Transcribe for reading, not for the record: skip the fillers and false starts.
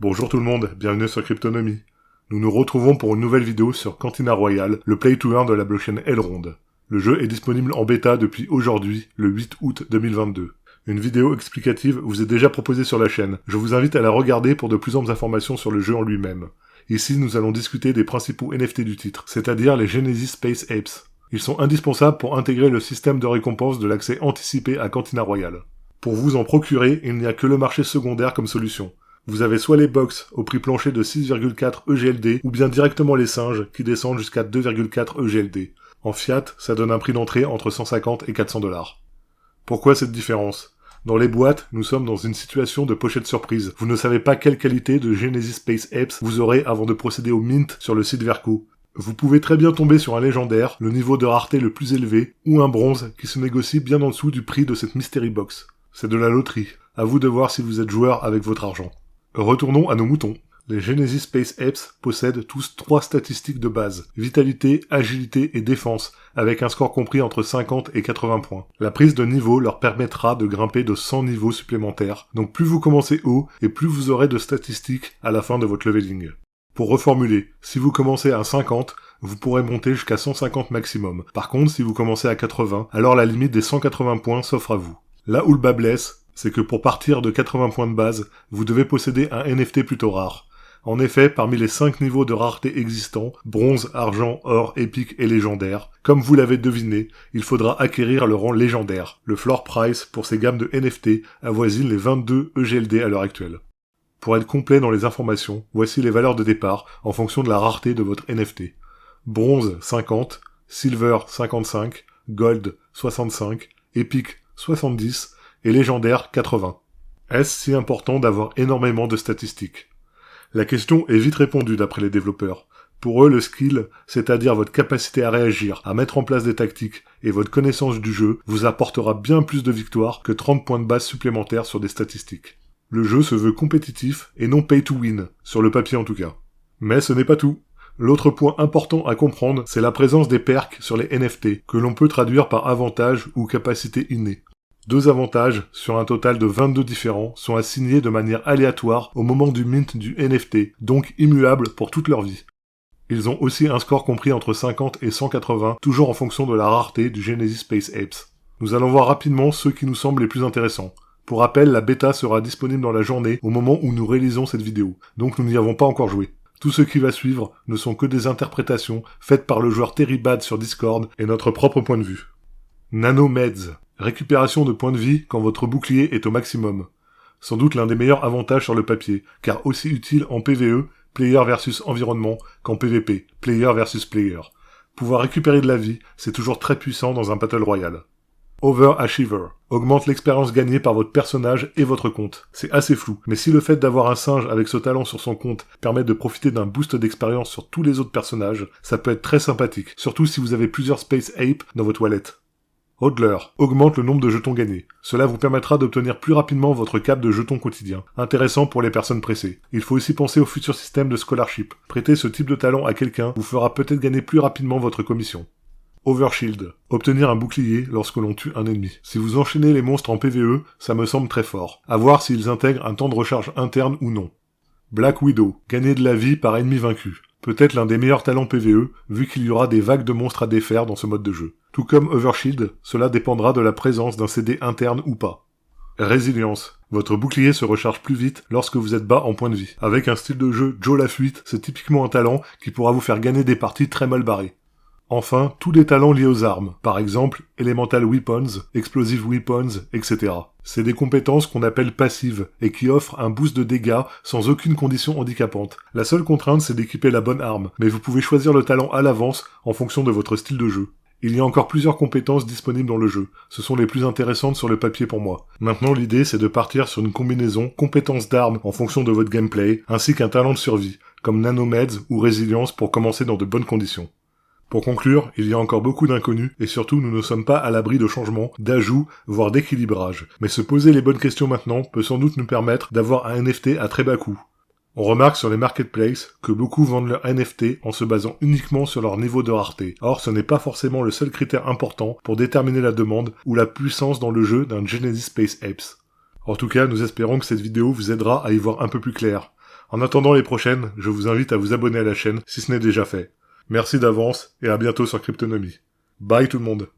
Bonjour tout le monde, bienvenue sur Cryptonomie. Nous nous retrouvons pour une nouvelle vidéo sur Cantina Royale, le play to earn de la blockchain Elrond. Le jeu est disponible en bêta depuis aujourd'hui, le 8 août 2022. Une vidéo explicative vous est déjà proposée sur la chaîne. Je vous invite à la regarder pour de plus amples informations sur le jeu en lui-même. Ici, nous allons discuter des principaux NFT du titre, c'est-à-dire les Genesis Space Apes. Ils sont indispensables pour intégrer le système de récompense de l'accès anticipé à Cantina Royale. Pour vous en procurer, il n'y a que le marché secondaire comme solution. Vous avez soit les box au prix plancher de 6,4 EGLD, ou bien directement les singes qui descendent jusqu'à 2,4 EGLD. En fiat, ça donne un prix d'entrée entre 150 et 400 $. Pourquoi cette différence ? Dans les boîtes, nous sommes dans une situation de pochette surprise. Vous ne savez pas quelle qualité de Genesis Space Apes vous aurez avant de procéder au mint sur le site Verco. Vous pouvez très bien tomber sur un légendaire, le niveau de rareté le plus élevé, ou un bronze qui se négocie bien en dessous du prix de cette mystery box. C'est de la loterie. À vous de voir si vous êtes joueur avec votre argent. Retournons à nos moutons. Les Genesis Space Apes possèdent tous 3 statistiques de base. Vitalité, agilité et défense, avec un score compris entre 50 et 80 points. La prise de niveau leur permettra de grimper de 100 niveaux supplémentaires, donc plus vous commencez haut, et plus vous aurez de statistiques à la fin de votre leveling. Pour reformuler, si vous commencez à 50, vous pourrez monter jusqu'à 150 maximum. Par contre, si vous commencez à 80, alors la limite des 180 points s'offre à vous. Là où le bas blesse, c'est que pour partir de 80 points de base, vous devez posséder un NFT plutôt rare. En effet, parmi les 5 niveaux de rareté existants, bronze, argent, or, épique et légendaire, comme vous l'avez deviné, il faudra acquérir le rang légendaire. Le floor price pour ces gammes de NFT avoisine les 22 EGLD à l'heure actuelle. Pour être complet dans les informations, voici les valeurs de départ en fonction de la rareté de votre NFT. Bronze 50, silver 55, gold 65, épique 70 et légendaire 80. Est-ce si important d'avoir énormément de statistiques ? La question est vite répondue d'après les développeurs. Pour eux, le skill, c'est-à-dire votre capacité à réagir, à mettre en place des tactiques et votre connaissance du jeu, vous apportera bien plus de victoires que 30 points de base supplémentaires sur des statistiques. Le jeu se veut compétitif et non pay to win, sur le papier en tout cas. Mais ce n'est pas tout. L'autre point important à comprendre, c'est la présence des perks sur les NFT, que l'on peut traduire par avantage ou capacité innée. 2 avantages, sur un total de 22 différents, sont assignés de manière aléatoire au moment du mint du NFT, donc immuables pour toute leur vie. Ils ont aussi un score compris entre 50 et 180, toujours en fonction de la rareté du Genesis Space Apes. Nous allons voir rapidement ceux qui nous semblent les plus intéressants. Pour rappel, la bêta sera disponible dans la journée au moment où nous réalisons cette vidéo, donc nous n'y avons pas encore joué. Tout ce qui va suivre ne sont que des interprétations faites par le joueur Terrybad sur Discord et notre propre point de vue. Nanomeds. Récupération de points de vie quand votre bouclier est au maximum. Sans doute l'un des meilleurs avantages sur le papier, car aussi utile en PvE, player versus environnement, qu'en PvP, player versus player. Pouvoir récupérer de la vie, c'est toujours très puissant dans un Battle Royale. Overachiever. Augmente l'expérience gagnée par votre personnage et votre compte. C'est assez flou, mais si le fait d'avoir un singe avec ce talent sur son compte permet de profiter d'un boost d'expérience sur tous les autres personnages, ça peut être très sympathique, surtout si vous avez plusieurs Space Apes dans votre wallet. Hodler augmente le nombre de jetons gagnés. Cela vous permettra d'obtenir plus rapidement votre cap de jetons quotidien, intéressant pour les personnes pressées. Il faut aussi penser au futur système de scholarship. Prêter ce type de talent à quelqu'un vous fera peut-être gagner plus rapidement votre commission. Overshield. Obtenir un bouclier lorsque l'on tue un ennemi. Si vous enchaînez les monstres en PvE, ça me semble très fort. À voir s'ils intègrent un temps de recharge interne ou non. Black Widow. Gagner de la vie par ennemi vaincu. Peut-être l'un des meilleurs talents PvE, vu qu'il y aura des vagues de monstres à défaire dans ce mode de jeu. Tout comme Overshield, cela dépendra de la présence d'un CD interne ou pas. Résilience. Votre bouclier se recharge plus vite lorsque vous êtes bas en point de vie. Avec un style de jeu Joe la fuite, c'est typiquement un talent qui pourra vous faire gagner des parties très mal barrées. Enfin, tous les talents liés aux armes, par exemple Elemental Weapons, Explosive Weapons, etc. C'est des compétences qu'on appelle passives, et qui offrent un boost de dégâts sans aucune condition handicapante. La seule contrainte c'est d'équiper la bonne arme, mais vous pouvez choisir le talent à l'avance en fonction de votre style de jeu. Il y a encore plusieurs compétences disponibles dans le jeu, ce sont les plus intéressantes sur le papier pour moi. Maintenant l'idée c'est de partir sur une combinaison compétences d'armes en fonction de votre gameplay, ainsi qu'un talent de survie, comme Nanomeds ou Résilience pour commencer dans de bonnes conditions. Pour conclure, il y a encore beaucoup d'inconnus, et surtout nous ne sommes pas à l'abri de changements, d'ajouts, voire d'équilibrage. Mais se poser les bonnes questions maintenant peut sans doute nous permettre d'avoir un NFT à très bas coût. On remarque sur les marketplaces que beaucoup vendent leurs NFT en se basant uniquement sur leur niveau de rareté. Or, ce n'est pas forcément le seul critère important pour déterminer la demande ou la puissance dans le jeu d'un Genesis Space Apes. En tout cas, nous espérons que cette vidéo vous aidera à y voir un peu plus clair. En attendant les prochaines, je vous invite à vous abonner à la chaîne si ce n'est déjà fait. Merci d'avance et à bientôt sur Cryptonomie. Bye tout le monde.